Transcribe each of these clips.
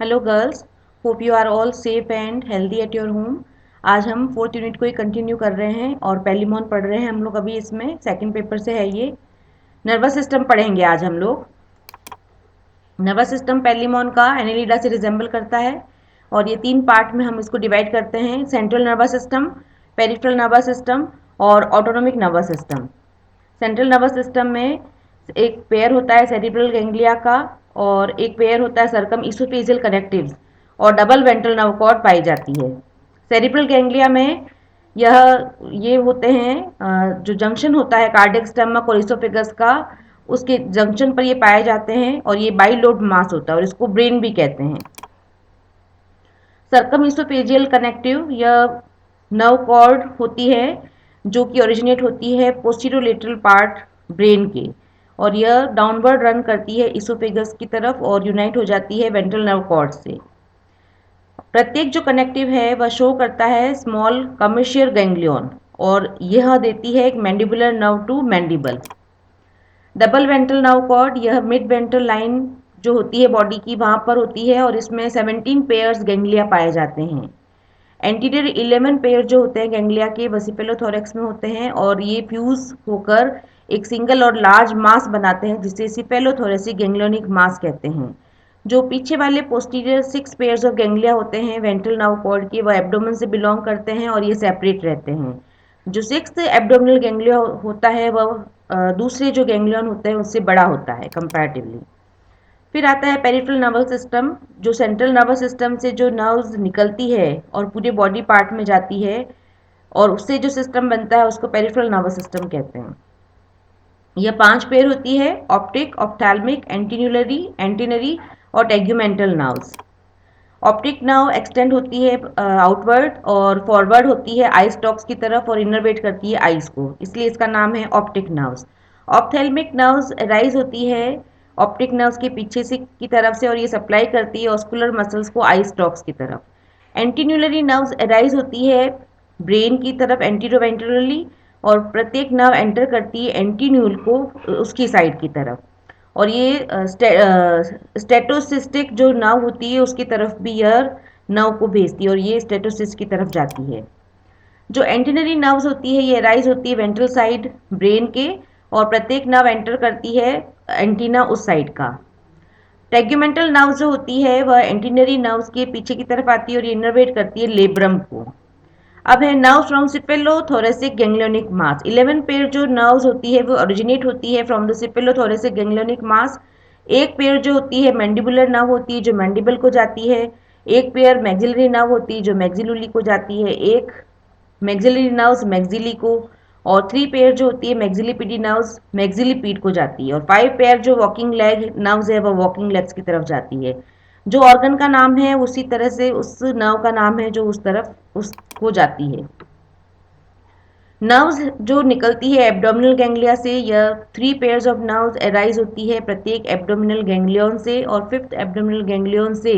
Hello girls, hope you are all safe and healthy at your home. आज हम fourth unit को ही continue कर रहे हैं और पेलिमोन पढ़ रहे हैं हम लोग। अभी इसमें सेकंड पेपर से है ये। नर्वस सिस्टम पढ़ेंगे आज हम लोग। नर्वस सिस्टम पेलिमोन का एनेलिडा से रिजेंबल करता है और ये तीन पार्ट में हम इसको डिवाइड करते हैं: central nervous system, peripheral nervous system और autonomic nervous system. Central nervous system में एक पेयर होता है सेरिब्रल गैंग्लिया का और एक पेयर होता है सर्कम इसोफेजियल कनेक्टिव्स और डबल वेंट्रल नर्व कॉर्ड पाई जाती है। सेरिब्रल गैंग्लिया में यह ये होते हैं जो जंक्शन होता है कार्डियक स्टमक और इसोफेगस का, उसके जंक्शन पर ये पाए जाते हैं और ये बाइलोब मास होता है और इसको ब्रेन भी कहते हैं। सर्कम इसोफेजियल कनेक्टिव यह नर्व कॉर्ड होती है जो कि ओरिजिनेट होती है पोस्टीरियोलेटरल पार्ट ब्रेन के, और यह डाउनवर्ड रन करती है इसोफेगस की तरफ और यूनाइट हो जाती है वेंट्रल नर्व कॉर्ड से। प्रत्येक जो कनेक्टिव है वह शो करता है स्मॉल कमर्शियल गैंग्लियन और यह देती है एक mandibular nerve to mandible. Double ventral nerve cord यह मिड वेंट्रल लाइन जो होती है बॉडी की वहां पर होती है और इसमें 17 पेयर्स गैंग्लिया पाए जाते हैं। एंटीरियर 11 पेयर जो होते हैं गैंग्लिया के वसिपेलोथोरेक्स में होते हैं और ये फ्यूज होकर एक सिंगल और लार्ज मास बनाते हैं जिसे सिपेलोथोरेसिक गैंग्लियोनिक मास कहते हैं। जो पीछे वाले पोस्टीरियर 6 पेयर्स ऑफ गैंग्लिया होते हैं वेंट्रल नर्व कॉर्ड के, वह एब्डोमेन से बिलोंग करते हैं और ये सेपरेट रहते हैं। जो 6th एब्डोमिनल गैंग्लिया होता है वह दूसरे जो गैंग्लियन होते हैं उससे बड़ा होता है कंपैरेटिवली। फिर आता है पेरिफेरल नर्वस सिस्टम, जो सेंट्रल नर्वस सिस्टम से जो नर्व्स निकलती है और पूरे बॉडी पार्ट में जाती है और उससे जो सिस्टम बनता है उसको पेरिफेरल नर्वस सिस्टम कहते हैं। यह 5 पेयर होती है: ऑप्टिक, ऑप्थैल्मिक, एंटीनरी और टेग्यूमेंटल नर्व्स। ऑप्टिक नर्व एक्सटेंड होती है आउटवर्ड और फॉरवर्ड होती है आई स्टॉक्स की तरफ और इनर्वेट करती है आईज को, इसलिए इसका नाम है optic nerves. Ophthalmic nerves rise होती है ऑप्टिक नर्व्स के पीछे से की तरफ से और ये सप्लाई करती है ऑस्कुलर मसल्स को आई स्टॉक्स की तरफ। एंटीन्यूलरी नर्व्स राइज होती है ब्रेन की तरफ एंटीरोवेंट्रली और प्रत्येक नर्व एंटर करती है एंटीन्यूल को उसकी साइड की तरफ, और ये स्टेटोसिस्टिक जो नर्व होती है उसकी तरफ भी यह नर्व को भेजती है और ये स्टेटोसिस्ट की तरफ जाती है। जो एंटीनरी नर्व्स होती है ये राइज होती है वेंट्रल साइड ब्रेन के और प्रत्येक नर्व एंटर करती है एंटीना उस साइड का। टेग्यूमेंटल नर्व जो होती है वह एंटीनरी नर्व्स के पीछे की तरफ आती है और ये इनर्वेट करती है लेब्रम को। अब है nerve from cephalothoracic ganglionic mass. 11 pair जो नर्व्स होती है वो ओरिजिनेट होती है from the cephalothoracic ganglionic mass. एक पेयर जो होती है मैंडिबुलर नर्व होती है जो मैंडिबल को जाती है। एक पेयर मैक्सिलरी नर्व होती है जो मैक्सिलुली को जाती है। एक मैक्सिलरी नर्व्स मैक्सिली को, और 3 पेयर जो होती है मैक्सिलिपिडी नर्व्स मैक्सिलिपीड को जाती है, और 5 पेयर जो वॉकिंग लेग नर्व्स है वह वॉकिंग लेग्स की तरफ जाती है। जो ऑर्गन का नाम है उसी तरह से उस नर्व का नाम है जो उस तरफ उसको जाती है। नर्व्स जो निकलती है एब्डोमिनल गैंग्लिया से, यह 3 पेयर्स ऑफ नर्व्स अराइज होती है प्रत्येक एब्डोमिनल गैंग्लियन से, और 5th एब्डोमिनल गैंग्लियन से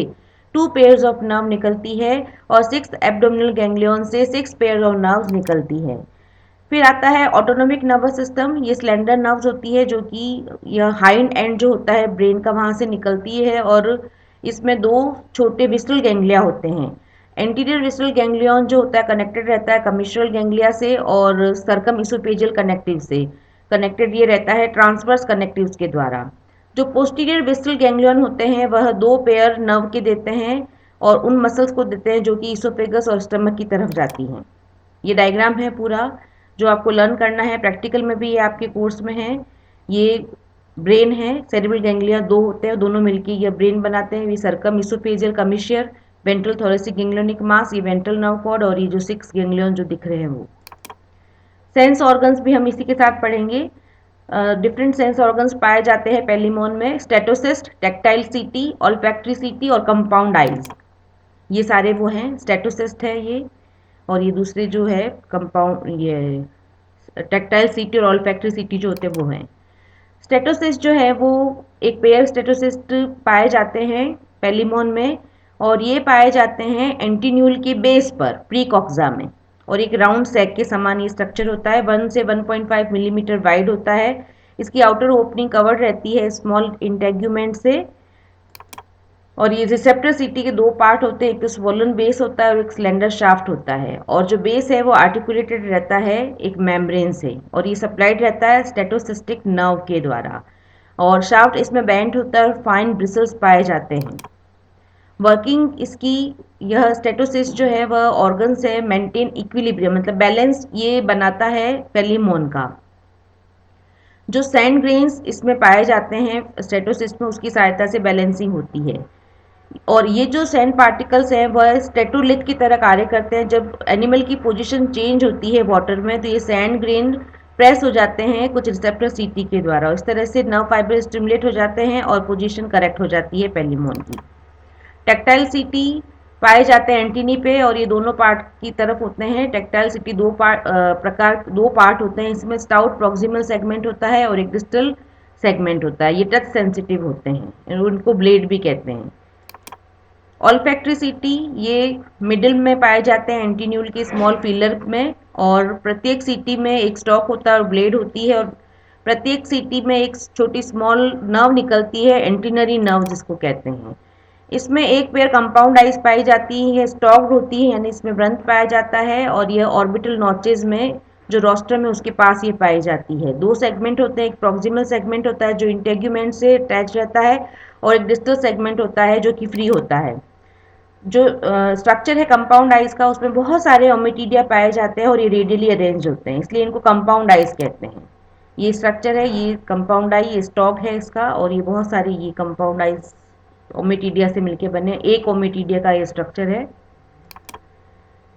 2 पेयर्स ऑफ नर्व निकलती है और 6th एब्डोमिनल गैंग्लियन से 6 पेयर ऑफ नर्व्स निकलती है। फिर आता है ऑटोनोमिक नर्वस सिस्टम। ये स्लेंडर नर्व्स होती है जो कि यह हाइंड एंड जो होता है ब्रेन का वहाँ से निकलती है और इसमें 2 छोटे विस्टल गैंग्लिया होते हैं। एंटीरियर विस्टल गैंग्लियन जो होता है कनेक्टेड रहता है कमिश्रल गैंग्लिया से और सर्कम इसोफेजियल कनेक्टिव से। कनेक्टेड ये रहता है ट्रांसवर्स कनेक्टिव्स के द्वारा। जो पोस्टीरियर विस्टल गैंग्लियन होते हैं वह 2 पेयर नर्व के देते हैं और उन मसल्स को देते हैं जो कि इसोफेगस और स्टमक की तरफ जाती हैं। ये डायग्राम है पूरा जो आपको लर्न करना है, प्रैक्टिकल में भी ये आपके कोर्स में है। ये ब्रेन है, सेरिब्रल गैंग्लिया 2 होते हैं, दोनों मिलके ये ब्रेन बनाते हैं। ये circumoesophageal commissure ventral thoracic ganglionic mass, ये वेंट्रल नर्व कॉर्ड, और ये जो 6 गैंग्लियन जो दिख रहे हैं वो सेंस ऑर्गन्स भी हम इसी के साथ पढ़ेंगे। डिफरेंट सेंस ऑर्गन्स पाए जाते हैं पेलिमोन में: स्टेटोसिस्ट, टैक्टाइल सीटी, ऑल्फैक्टरी सीटी और कंपाउंड आइज। ये सारे वो हैं, स्टेटोसिस्ट है ये, और ये दूसरे जो है कंपाउंड ये टैक्टाइल सीटी और ऑल्फैक्टरी सीटी जो होते हैं वो हैं। स्टेटोसिस्ट जो है वो एक पेयर स्टेटोसिस्ट पाए जाते हैं पेलिमोन में, और ये पाए जाते हैं एंटीन्यूल के बेस पर प्रीकॉक्सा में, और एक राउंड सैक के समान ये स्ट्रक्चर होता है। 1 से 1.5 मिलीमीटर वाइड होता है। इसकी आउटर ओपनिंग कवर्ड रहती है स्मॉल इंटेग्यूमेंट से, और ये रिसेप्टर सीटी के दो पार्ट होते हैं, एक तो स्वोलन बेस होता है और एक स्लेंडर शाफ्ट होता है। और जो बेस है वो आर्टिकुलेटेड रहता है एक मेम्ब्रेन से, और ये सप्लाइड रहता है स्टेटोसिस्टिक नर्व के द्वारा। और शाफ्ट इसमें बेंट होता है और फाइन ब्रिसल्स पाए जाते हैं। वर्किंग इसकी, यह स्टेटोसिस्ट जो है वह ऑर्गन से मेंटेन इक्विलिब्रियम मतलब बैलेंस ये बनाता है पेलिमोन का। जो सैंड ग्रेन्स इसमें पाए जाते हैं स्टेटोसिस्ट में, उसकी सहायता से बैलेंसिंग होती है। और ये जो सैंड पार्टिकल्स हैं वह स्टेटोलिथ की तरह कार्य करते हैं। जब एनिमल की पोजीशन चेंज होती है वाटर में तो ये सैंड ग्रेन प्रेस हो जाते हैं कुछ रिसेप्टर सीटी के द्वारा। इस तरह से नर्व फाइबर स्टिमुलेट हो जाते हैं और पोजीशन करेक्ट हो जाती है पेलिमोन की। टेक्टाइल सीटी पाए जाते हैं एंटीनी पे, और ये दोनों पार्ट की तरफ होते हैं। टेक्टाइल सीटी दो पार्ट होते हैं। इसमें स्टाउट प्रॉक्सिमल सेगमेंट होता है और एक डिस्टल सेगमेंट होता है। ये टच सेंसिटिव होते हैं, उनको ब्लेड भी कहते हैं। ऑल्फैक्ट्रिसिटी ये मिडिल में पाए जाते हैं एंटीन्यूल के स्मॉल फीलर में, और प्रत्येक सीटी में एक स्टॉक होता है और ब्लेड होती है, और प्रत्येक सीटी में एक छोटी स्मॉल नर्व निकलती है एंटीनरी नर्व जिसको कहते हैं। इसमें एक पेयर कंपाउंड आइज पाई जाती है, ये स्टॉक्ड होती है यानी इसमें व्रंथ पाया जाता है, और यह ऑर्बिटल नॉचेज में जो रोस्ट्रम है उसके पास ये पाई जाती है। दो सेगमेंट होते हैं, एक प्रॉक्सिमल सेगमेंट होता है जो इंटेग्यूमेंट से अटैच रहता है, और एक डिस्टल सेगमेंट होता है जो कि फ्री होता है। जो स्ट्रक्चर है कंपाउंड आइज का, उसमें बहुत सारे ओमिटीडिया पाए जाते हैं और ये रेडियली अरेंज होते हैं, इसलिए इनको कंपाउंड आइज कहते हैं। ये स्ट्रक्चर है, ये कंपाउंड आई, ये स्टॉक है इसका, और ये बहुत सारे ये कंपाउंड आइज ओमिटीडिया से मिलके बने एक ओमिटीडिया का ये स्ट्रक्चर है।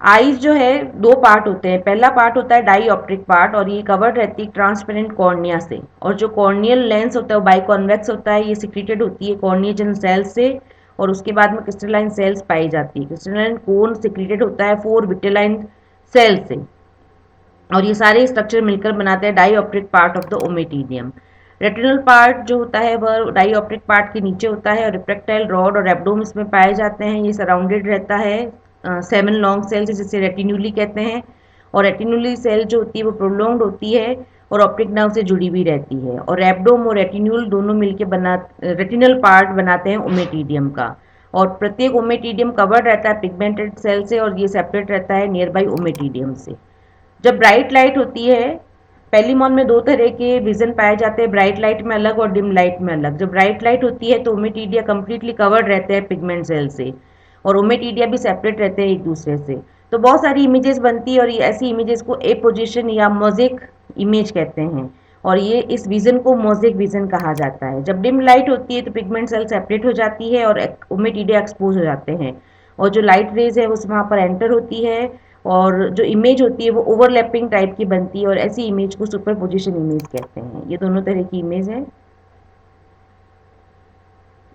आईज जो है दो पार्ट होते हैं। पहला पार्ट होता है डाईऑप्ट्रिक पार्ट, और ये कवर्ड रहती है ट्रांसपेरेंट कॉर्निया से। और जो कॉर्नियल लेंस होता है वो बाइकॉन्वेक्स होता है, ये सिक्रीटेड होती है कॉर्नियजन सेल्स से, और उसके बाद में क्रिस्टलाइन सेल्स पाई जाती है। क्रिस्टलाइन कोन सिक्रीटेड होता है 4 विटेलाइन सेल से, और ये सारे स्ट्रक्चर मिलकर बनाते हैं dioptric part of the ommatidium. Retinal part जो होता है वह डाईऑप्ट्रिक पार्ट के नीचे होता है, और रिफ्रैक्टाइल रॉड और एब्डोम इसमें पाए जाते हैं। ये सराउंडेड रहता है 7 लॉन्ग सेल्स जिसे रेटिन्यूली कहते हैं, और रेटिन्यूली सेल जो होती है वो प्रोलॉन्ग्ड होती है और ऑप्टिक नर्व से जुड़ी हुई रहती है। और एब्डोम और रेटिन्यूल दोनों मिलकर रेटिनल पार्ट बनाते हैं ओमेटीडियम का। और प्रत्येक ओमेटीडियम कवर्ड रहता है पिगमेंटेड सेल से, और ये सेपरेट रहता है नियर बाई ओमेटीडियम से। जब ब्राइट लाइट होती है, पेलिमॉन में दो तरह के विजन पाए जाते हैं, ब्राइट लाइट में अलग और डिम लाइट में अलग। जब ब्राइट लाइट होती है तो ओमेटीडिया कंप्लीटली कवर्ड रहते हैं पिगमेंट सेल से, और ओमेटीडिया भी सेपरेट रहते हैं एक दूसरे से। तो बहुत सारी इमेजेस बनती है, और ये ऐसी इमेजेस को ए पोजिशन या मोज़ेक इमेज कहते हैं, और ये इस विजन को मोज़ेक विजन कहा जाता है। जब डिम लाइट होती है तो पिगमेंट सेल सेपरेट हो जाती है और ओमेटीडिया एक्सपोज हो जाते हैं, और जो लाइट रेज है उस वहाँ पर एंटर होती है, और जो इमेज होती है वो ओवरलैपिंग टाइप की बनती है, और ऐसी इमेज को सुपर पोजिशन इमेज कहते हैं। ये दोनों तरह की इमेज है।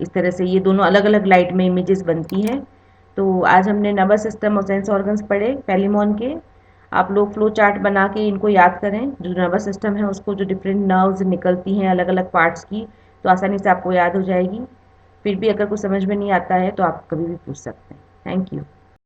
इस तरह से ये दोनों अलग अलग लाइट में इमेजेस बनती हैं। तो आज हमने नर्वस सिस्टम और सेंस ऑर्गन्स पढ़े पेलिमॉन के। आप लोग फ्लो चार्ट बना के इनको याद करें। जो नर्वस सिस्टम है उसको जो डिफरेंट नर्व्स निकलती हैं अलग अलग पार्ट्स की, तो आसानी से आपको याद हो जाएगी। फिर भी अगर कुछ समझ में नहीं आता है तो आप कभी भी पूछ सकते हैं। Thank you.